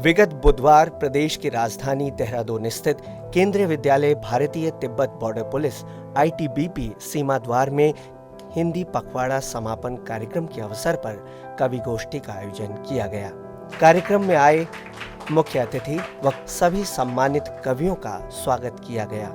विगत बुधवार प्रदेश की राजधानी देहरादून स्थित केंद्रीय विद्यालय भारतीय तिब्बत बॉर्डर पुलिस ITBP सीमा द्वार में हिंदी पखवाड़ा समापन कार्यक्रम के अवसर पर कवि गोष्ठी का आयोजन किया गया। कार्यक्रम में आए मुख्य अतिथि व सभी सम्मानित कवियों का स्वागत किया गया।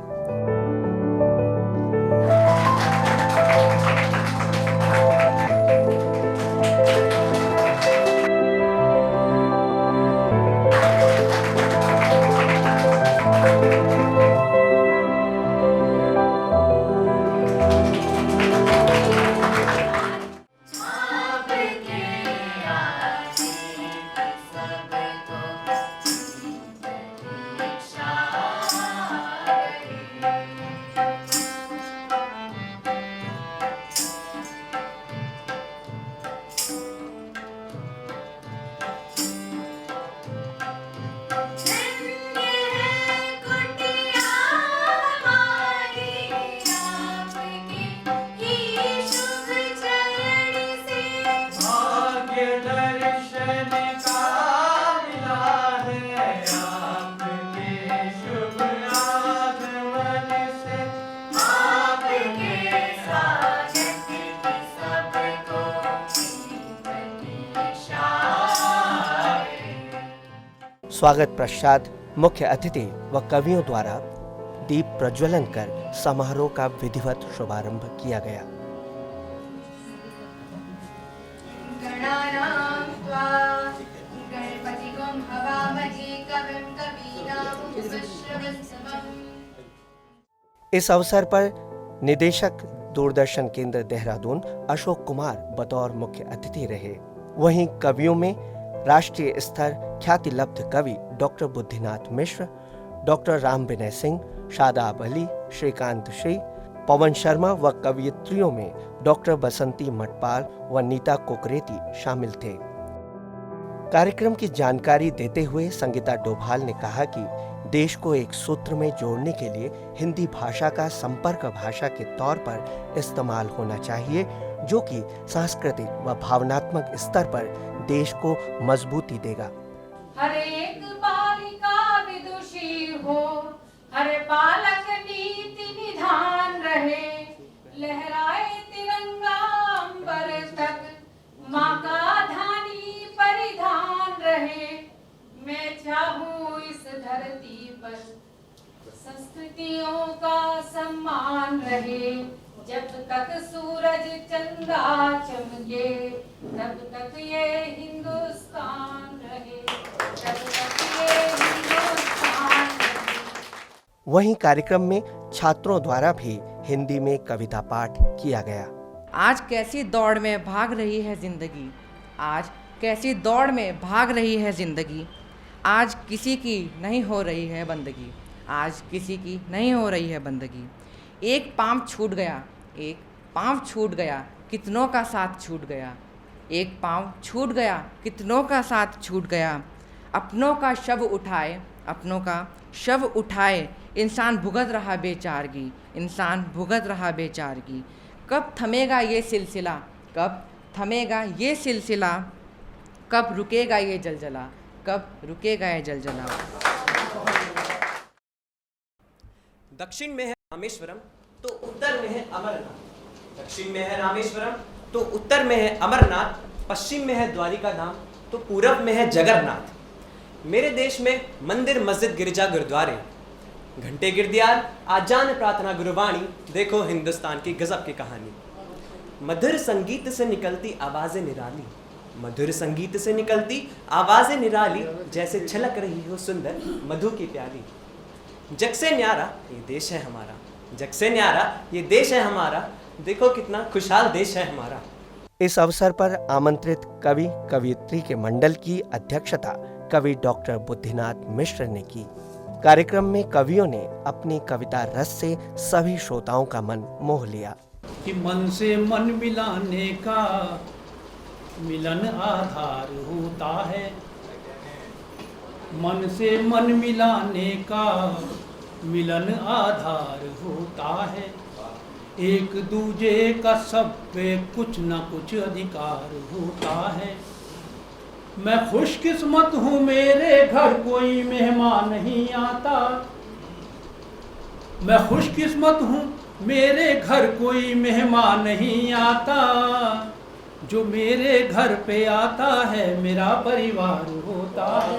स्वागत पश्चात मुख्य अतिथि व कवियों द्वारा दीप प्रज्वलन कर समारोह का विधिवत शुभारंभ किया गया। इस अवसर पर निदेशक दूरदर्शन केंद्र देहरादून अशोक कुमार बतौर मुख्य अतिथि रहे। वहीं कवियों में राष्ट्रीय स्तर ख्याति लब्ध कवि डॉक्टर बुद्धिनाथ मिश्र, डॉक्टर राम विनय सिंह, शादाब अली, श्रीकांत श्री, पवन शर्मा व कवियत्रियों में डॉक्टर बसंती मटपाल व नीता कोकरेती शामिल थे। कार्यक्रम की जानकारी देते हुए संगीता डोभाल ने कहा कि देश को एक सूत्र में जोड़ने के लिए हिंदी भाषा का संपर्क भाषा के तौर पर इस्तेमाल होना चाहिए, जो कि सांस्कृतिक व भावनात्मक स्तर पर देश को मजबूती देगा। हर एक बालिका विदुषी हो, हर बालक नीति निधान रहे, लहराए तिरंगा अंबर तक, माँ का धानी परिधान रहे। मैं चाहूँ इस धरती पर संस्कृतियों का सम्मान रहे, जब तक सूरज चंदा चमके तब तक ये हिंदुस्तान रहे, जब तक ये हिंदुस्तान रहे। वहीं कार्यक्रम में छात्रों द्वारा भी हिंदी में कविता पाठ किया गया। आज कैसी दौड़ में भाग रही है जिंदगी, आज कैसी दौड़ में भाग रही है जिंदगी, आज किसी की नहीं हो रही है बंदगी, आज किसी की नहीं हो रही है बंदगी। एक पाँव छूट गया, एक पाँव छूट गया, कितनों का साथ छूट गया, एक पाँव छूट गया, कितनों का साथ छूट गया। अपनों का शव उठाए, अपनों का शव उठाए, इंसान भुगत रहा बेचारगी, इंसान भुगत रहा बेचारगी। कब थमेगा ये सिलसिला, कब थमेगा ये सिलसिला, कब रुकेगा ये जलजला, कब रुकेगा ये जलजला। दक्षिण में है रामेश्वरम तो उत्तर में है अमरनाथ, दक्षिण में है रामेश्वरम तो उत्तर में है अमरनाथ, पश्चिम में है द्वारिका धाम तो पूरब में है जगन्नाथ। मेरे देश में मंदिर मस्जिद गिरजा गुरुद्वारे, घंटे गिरदियार आजान प्रार्थना गुरुवाणी, देखो हिंदुस्तान की गजब की कहानी। मधुर संगीत से निकलती आवाजें निराली, मधुर संगीत से निकलती आवाजें निराली, जैसे छलक रही हो सुंदर मधु की प्याली। जग से न्यारा ये देश है हमारा, जग से न्यारा ये देश है हमारा, देखो कितना खुशहाल देश है हमारा। इस अवसर पर आमंत्रित कवि कवियत्री के मंडल की अध्यक्षता कवि डॉक्टर बुद्धिनाथ मिश्र ने की। कार्यक्रम में कवियों ने अपनी कविता रस से सभी श्रोताओं का मन मोह लिया। कि मन से मन मिलाने का मिलन आधार होता है, मन से मन मिलाने का मिलन आधार होता है। एक दूजे का सब पे कुछ न कुछ अधिकार होता है। मैं खुशकिस्मत हूँ मेरे घर कोई मेहमान नहीं आता। मैं खुशकिस्मत हूँ मेरे घर कोई मेहमान नहीं आता। जो मेरे घर पे आता है मेरा परिवार होता है।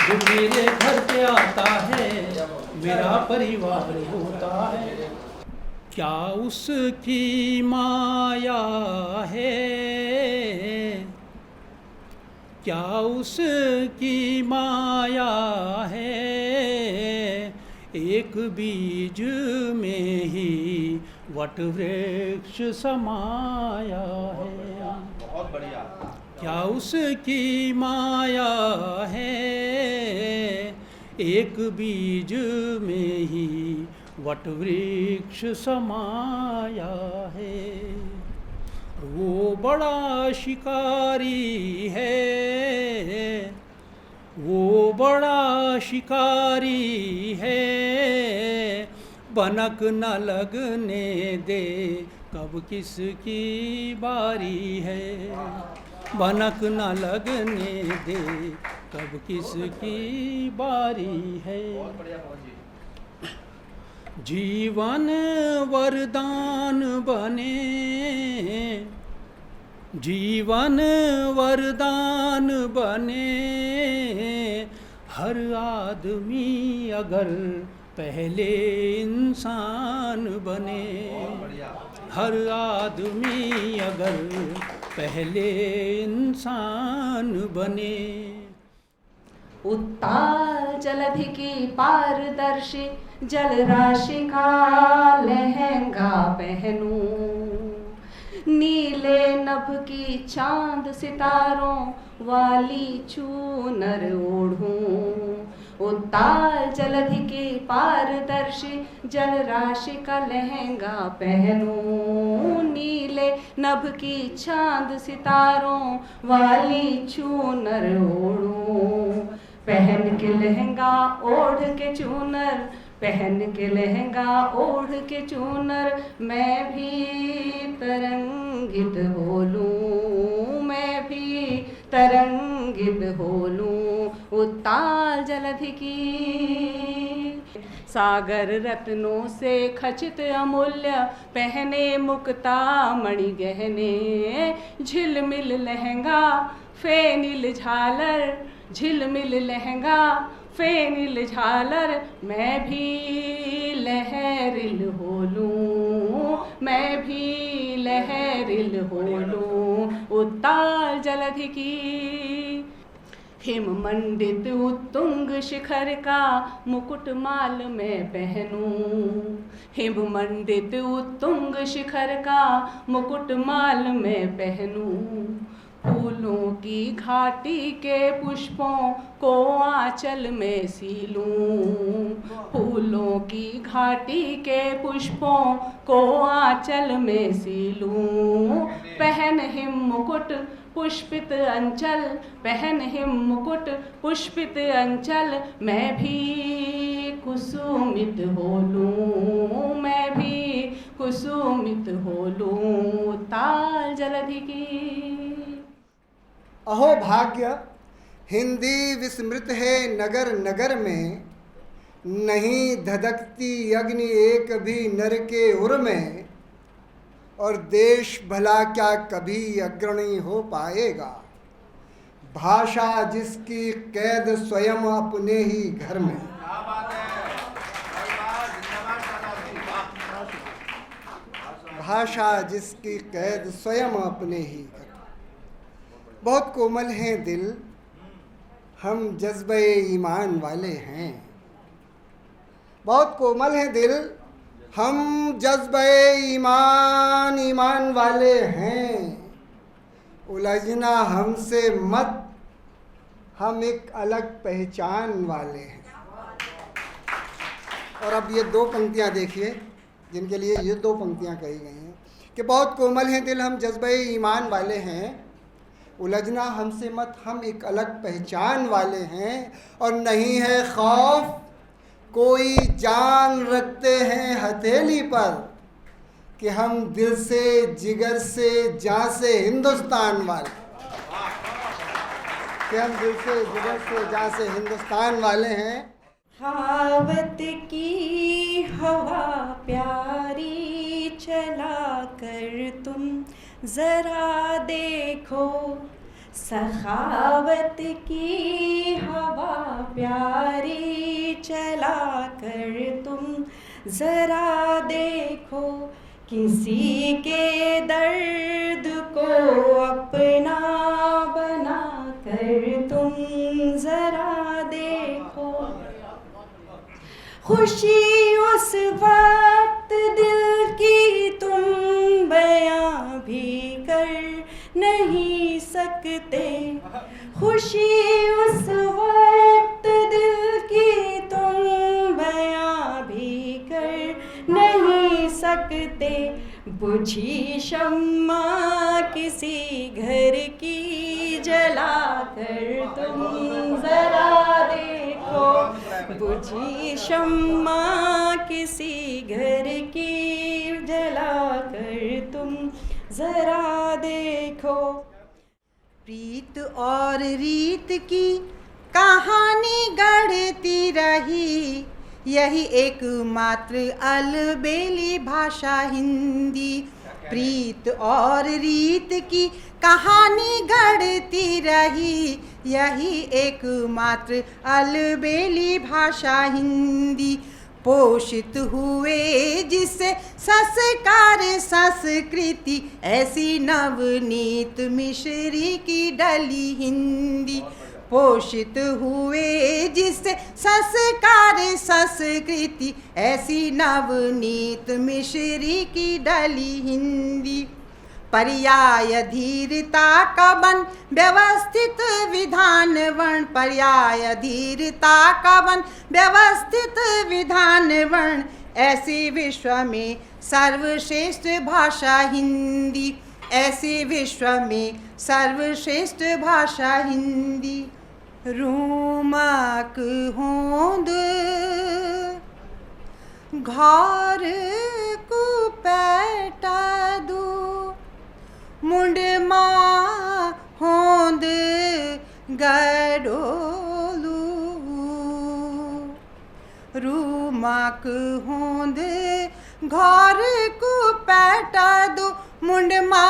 जो मेरे घर पे आता है मेरा परिवार होता है। क्या उसकी माया है, क्या उसकी माया है, एक बीज में ही वट वृक्ष समाया है। बहुत बढ़िया। क्या उसकी माया है, एक बीज में ही वट वृक्ष समाया है। वो बड़ा शिकारी है, वो बड़ा शिकारी है, बनक न लगने दे कब किसकी बारी है। बनक न लगने दे कब किसकी बारी है। जीवन वरदान बने, जीवन वरदान बने, हर आदमी अगर पहले इंसान बने। हर आदमी अगर पहले इंसान बने। उत्ताल जलधि की पारदर्शी जल राशि का लहंगा पहनूं, नीले नभ की चांद सितारों वाली चूनर ओढ़ूं। उत्ताल जलधि की पारदर्शी जल राशि का लहंगा पहनूं, नीले नभ की चांद सितारों वाली चूनर ओढ़ूं। पहन के लहंगा ओढ़ के चूनर, पहन के लहंगा ओढ़ के चूनर, मैं भी तरंगित हो लूं, मैं भी तरंगित हो लूं। उत्ताल जलधि की सागर रत्नों से खचित अमूल्य, पहने मुक्ता मणि गहने, झिलमिल लहंगा फेनिल झालर, झिलमिल लहंगा फेनिल झालर, मैं भी लहरिल हो लूं, मैं भी लहरिल हो लूं। उत्ताल जलधि की हिम मंडित उत्तुंग शिखर का मुकुट माल में पहनूं, हिम मंडित उत्तुंग शिखर का मुकुट माल में पहनूं। फूलों की घाटी के पुष्पों को आंचल में सीलूं, फूलों की घाटी के पुष्पों को आंचल में सीलूं। पहन हिम मुकुट पुष्पित अंचल, पहन हिम मुकुट पुष्पित अंचल, मैं भी कुसुमित हो लूं, मैं भी कुसुमित हो लूं। ताल जलधि की अहो भाग्य, हिंदी विस्मृत है नगर नगर में, नहीं धधकती अग्नि एक भी नर के उर में, और देश भला क्या कभी अग्रणी हो पाएगा, भाषा जिसकी कैद स्वयं अपने ही घर में। भाषा जिसकी कैद स्वयं अपने ही घर। बहुत कोमल हैं दिल, हम जज्बे ईमान वाले हैं। बहुत कोमल हैं दिल, हम जज्बे ईमान वाले हैं। उलझना हमसे मत, हम एक अलग पहचान वाले हैं। और अब ये दो पंक्तियाँ देखिए जिनके लिए ये दो पंक्तियाँ कही गई हैं कि बहुत कोमल हैं दिल, हम जज्बे ईमान वाले हैं। उलझना हमसे मत, हम एक अलग पहचान वाले हैं। और नहीं है खौफ, कोई जान रखते हैं हथेली पर, कि हम दिल से जिगर से जान से हिंदुस्तान वाले। कि हम दिल से जिगर से जहाँ से हिंदुस्तान वाले हैं। सखावत की हवा प्यारी चला कर तुम जरा देखो, सखावत की हवा प्यारी चला कर तुम जरा देखो, किसी के दर्द को अपना बना कर तुम जरा देखो। खुशी उस वक्त दिल की तुम बयां भी कर नहीं सकते, खुशी उस वक्त दिल की तुम बयां भी कर नहीं सकते। बुझी शम्मा किसी घर की जला कर तुम जरा देखो, बुझी शम्मा किसी घर की जला कर तुम जरा देखो। प्रीत और रीत की कहानी गढ़ती रही, यही एकमात्र अलबेली भाषा हिंदी। प्रीत और रीत की कहानी गढ़ती रही, यही एकमात्र अलबेली भाषा हिंदी। पोषित हुए जिससे संस्कार संस्कृति, ऐसी नवनीत मिश्री की डली हिंदी। पोषित हुए जिससे संस्कार संस्कृति, ऐसी नवनीत मिश्री की डली हिंदी। पर्याय धीरता का बन व्यवस्थित विधान वर्ण, पर्याय धीरता का बन व्यवस्थित विधान वर्ण, ऐसी विश्व में सर्वश्रेष्ठ भाषा हिंदी, ऐसी विश्व में सर्वश्रेष्ठ भाषा हिंदी। रूमक होंद घर को पैटा दो, मुंडमा होंद गडोलू। रूमक होंद घर को पैटा दो, मुंडमा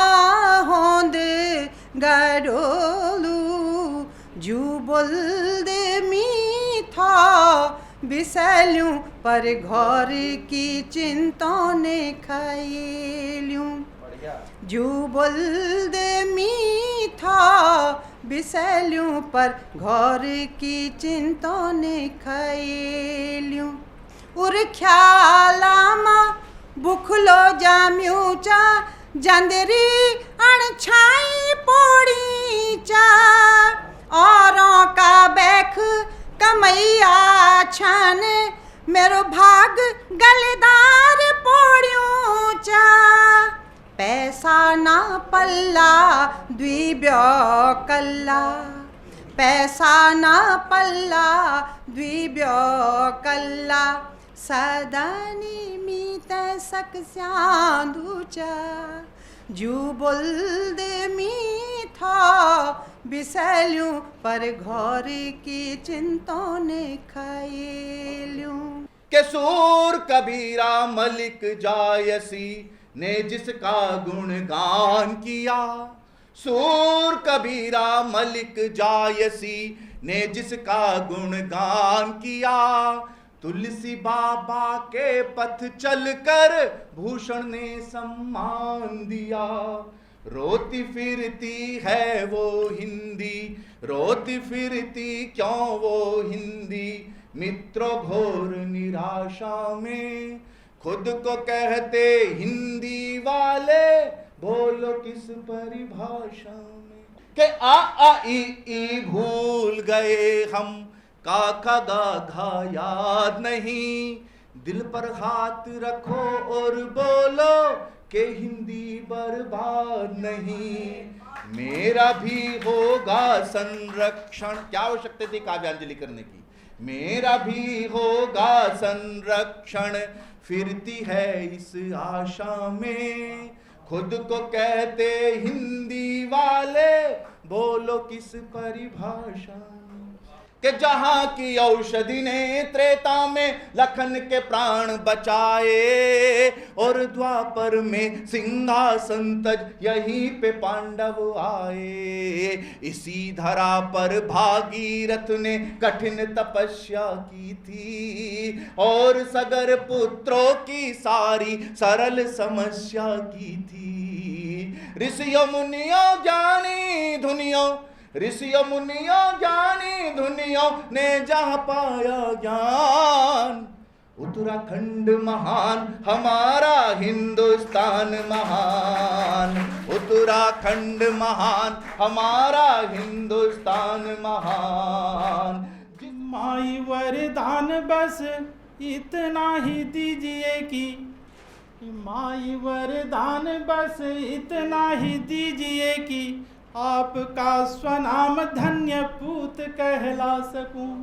होंद गडोलू। जू बोल दे मीठा बिसलूं, पर घर की चिंता ने खाएलूं। जू बोल दे मीठा बिसलूं, पर घर की चिंता ने खाएलूं। उर ख्यालामा बुखलो जाम्यूचा, जंदरी अणछाई पोड़ी चा। औरों का बैख कमैया छन, मेरो भाग गलेदार पोड़ियों चा। पैसा ना पल्ला द्विब्यो कल्ला, पैसा ना पल्ला द्विब्यो कल्ला। सदनी मीत सक स्यांदूचा, जू बोल दे मीठा बिसलूं, पर घर की चिंता ने खाएलूं। के सूर कबीरा मलिक जायसी ने जिसका गुणगान किया, सूर कबीरा मलिक जायसी ने जिसका गुणगान किया। तुलसी बाबा के पथ चलकर भूषण ने सम्मान दिया। रोती फिरती है वो हिंदी, रोती फिरती क्यों वो हिंदी। मित्रों घोर निराशा में खुद को कहते हिंदी वाले, बोलो किस परिभाषा में। के आ ई भूल गए हम, का खा गा घा याद नहीं। दिल पर हाथ रखो और बोलो कि हिंदी बर्बाद नहीं। मेरा भी होगा संरक्षण। क्या आवश्यकता थी काव्यांजलि करने की? मेरा भी होगा संरक्षण। फिरती है इस आशा में, खुद को कहते हिंदी वाले, बोलो किस परिभाषा कि जहां की औषधि ने त्रेता में लखन के प्राण बचाए और द्वापर में सिंहासन तज यहीं पे पांडव आए। इसी धरा पर भागीरथ ने कठिन तपस्या की थी और सगर पुत्रों की सारी सरल समस्या की थी। ऋषियों मुनियों ज्ञानी धुनियों, ऋषियों मुनियों ज्ञानी धुनियों ने जहाँ पाया ज्ञान। उत्तराखंड महान हमारा हिंदुस्तान महान, उत्तराखंड महान हमारा हिंदुस्तान महान। माई वरदान बस इतना ही दीजिए कि, माई वरदान बस इतना ही दीजिए कि आपका स्वनाम धन्य पूत कहला सकूं।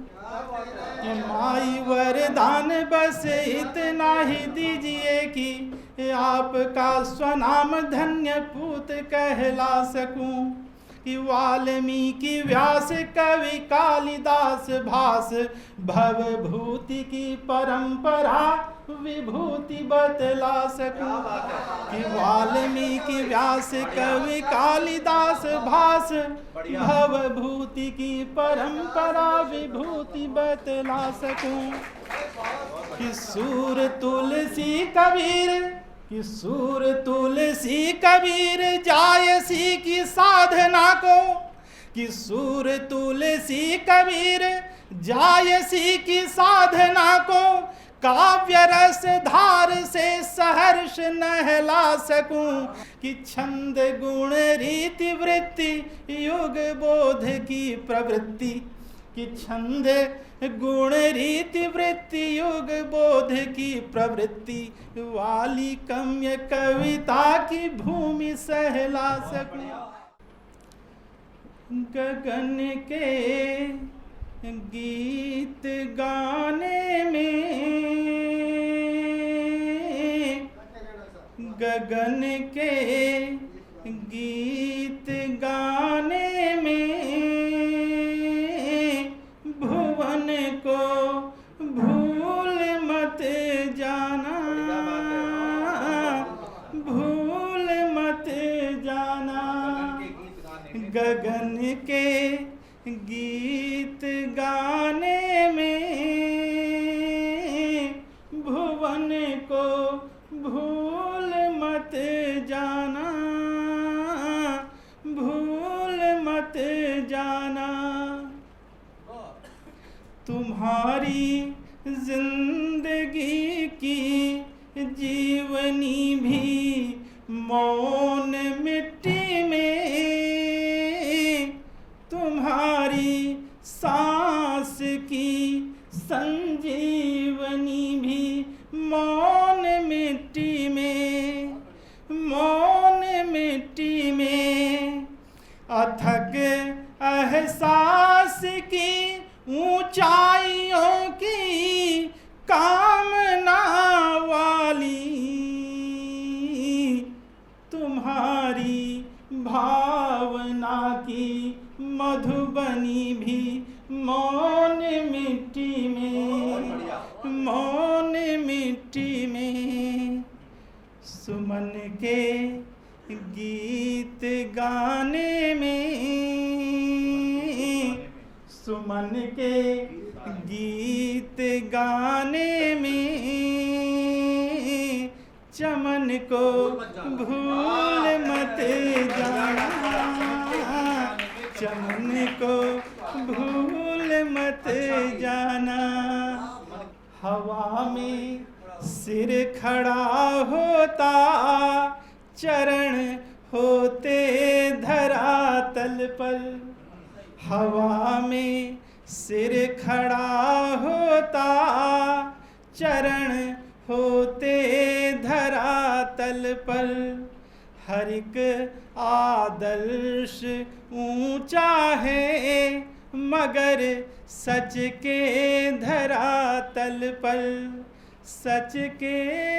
माई वरदान बस इतना ही दीजिए कि आपका स्वनाम धन्य पूत कहला सकूं। कि वाल्मीकि व्यास कवि कालिदास भास भवभूति की परंपरा विभूति बतला सकूं। कि वाल्मीकि व्यास कवि कालिदास भास भवभूति की परंपरा विभूति बतला सकूं। कि सूर तुलसी कबीर, कि सूर तुलसी कबीर जायसी की साधना को, कि सूर तुलसी कबीर जायसी की साधना को काव्य रस धार से सहर्ष नहला सकूं। कि छंद गुण रीति वृत्ति युग बोध की प्रवृत्ति, कि छंद गुण रीति वृत्ति युग बोध की प्रवृत्ति वाली कम्य कविता की भूमि सहला सकूं। गगन के गीत गाने में, गगन के गीत गाने में भुवन को भूल मत जाना, भूल मत जाना। गगन के गीत गाने में भुवन को भूल मत जाना, भूल मत जाना। तुम्हारी जिंदगी की जीवनी भी मौन मिट्टी में, तुम्हारी सांस की संजीवनी भी मौन मिट्टी में, मौन मिट्टी में। अथक एहसास की ऊंचाइयों की कामना वाली तुम्हारी भावना की मधुबनी भी मौन मिट्टी में, मौन मिट्टी में। सुमन के गीत गाने में, सुमन के गीत गाने में चमन को भूल मत जाना, चमन को भूल मत जाना। हवा में सिर खड़ा होता चरण होते धरातल पर, हवा में सिर खड़ा होता चरण होते धरातल पर। हर एक आदर्श ऊंचा है मगर सच के धरातल पर, सच के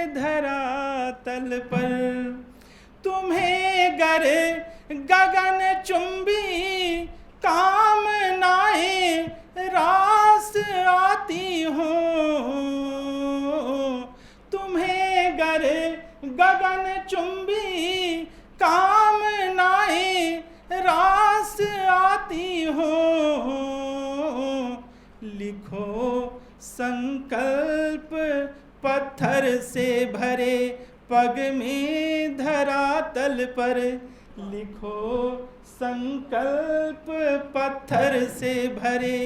धरातल पर। तुम्हें गर गगन चुंबी कामनाएं रास आती हों, तुम्हें गर गगन चुंबी कामनाएं रास आती हों, लिखो संकल्प पत्थर से भरे पग में धरातल पर, लिखो संकल्प पत्थर से भरे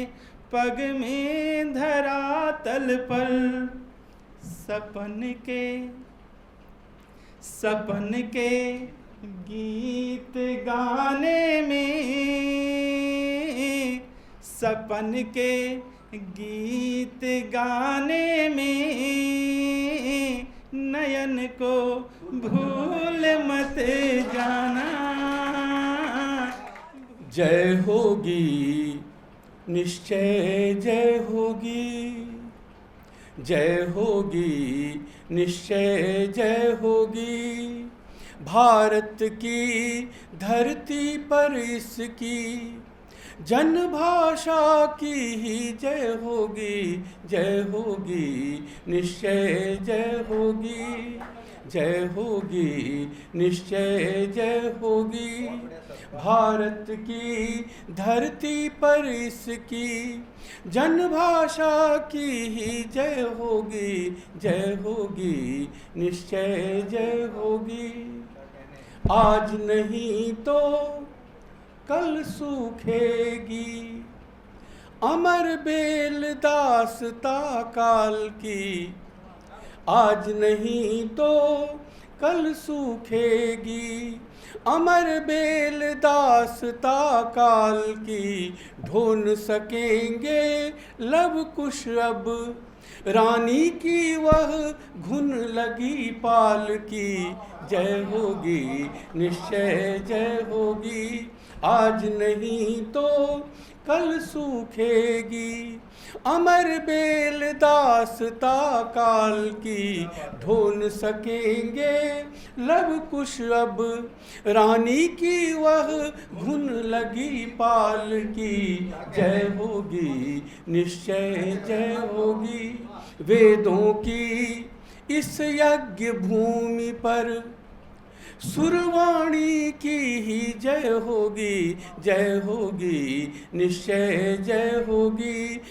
पग में धरातल पर। सपन के गीत गाने में, सपन के गीत गाने में, नयन को भूल मत जाना। जय होगी निश्चय जय होगी, जय होगी निश्चय जय होगी, भारत की धरती पर इसकी जनभाषा की ही जय होगी, जय होगी निश्चय जय होगी, जय होगी निश्चय जय होगी, भारत की धरती पर इसकी जनभाषा की ही जय होगी, जय होगी निश्चय जय होगी। आज नहीं तो कल सूखेगी अमर बेल दास्ता काल की, आज नहीं तो कल सूखेगी अमर बेल दास्ता काल की, ढूंढ सकेंगे लब कुश अब रानी की वह घुन लगी पाल की, जय होगी निश्चय जय होगी, आज नहीं तो कल सूखेगी अमर बेल दास्ता काल की, ढूंढ सकेंगे लब कुश अब रानी की वह घुन लगी पाल की, जय होगी निश्चय जय होगी। वेदों की इस यज्ञ भूमि पर सुरवाणी की ही जय होगी, जय होगी निश्चय जय होगी।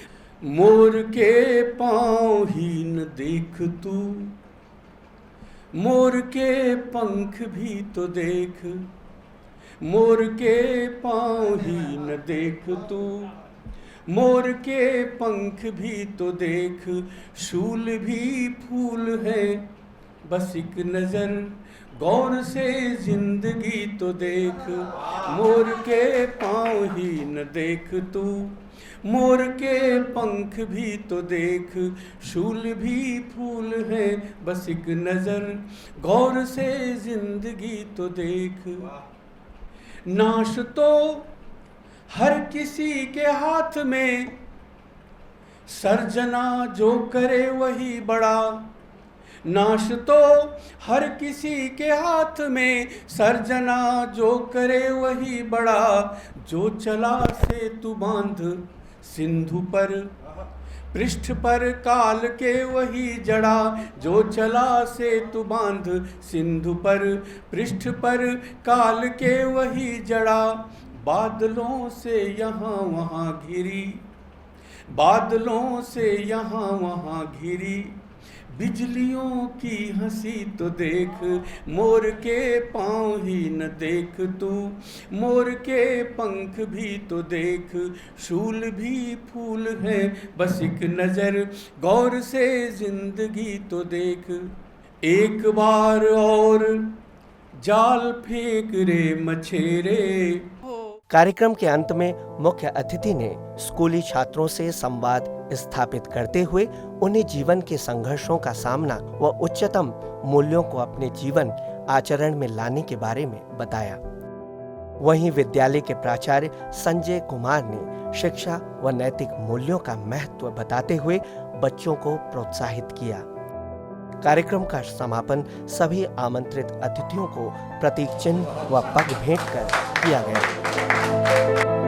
मोर के पाँव ही न देख तू, मोर के पंख भी तो देख, मोर के पाँव ही न देख तू, मोर के पंख भी तो देख, शूल भी फूल है बस एक नजर गौर से जिंदगी तो देख, मोर के पाँव ही न देख तू, मोर के पंख भी तो देख, शूल भी फूल है बस एक नजर गौर से जिंदगी तो देख। नाश तो हर किसी के हाथ में, सर्जना जो करे वही बड़ा, नाश तो हर किसी के हाथ में, सर्जना जो करे वही बड़ा, जो चला सेतु बांध सिंधु पर पृष्ठ पर काल के वही जड़ा, जो चला सेतु बांध सिंधु पर पृष्ठ पर काल के वही जड़ा, बादलों से यहाँ वहाँ घिरी, बादलों से यहाँ वहाँ घिरी, बिजलियों की हंसी तो देख, मोर के पाँव ही न देख तू, मोर के पंख भी तो देख, शूल भी फूल है बस एक नजर गौर से जिंदगी तो देख। एक बार और जाल फेंक रे मछेरे। कार्यक्रम के अंत में मुख्य अतिथि ने स्कूली छात्रों से संवाद स्थापित करते हुए उन्हें जीवन के संघर्षों का सामना व उच्चतम मूल्यों को अपने जीवन आचरण में लाने के बारे में बताया। वहीं विद्यालय के प्राचार्य संजय कुमार ने शिक्षा व नैतिक मूल्यों का महत्व बताते हुए बच्चों को प्रोत्साहित किया। कार्यक्रम का समापन सभी आमंत्रित अतिथियों को प्रतीक चिन्ह व पग भेंट कर किया गया।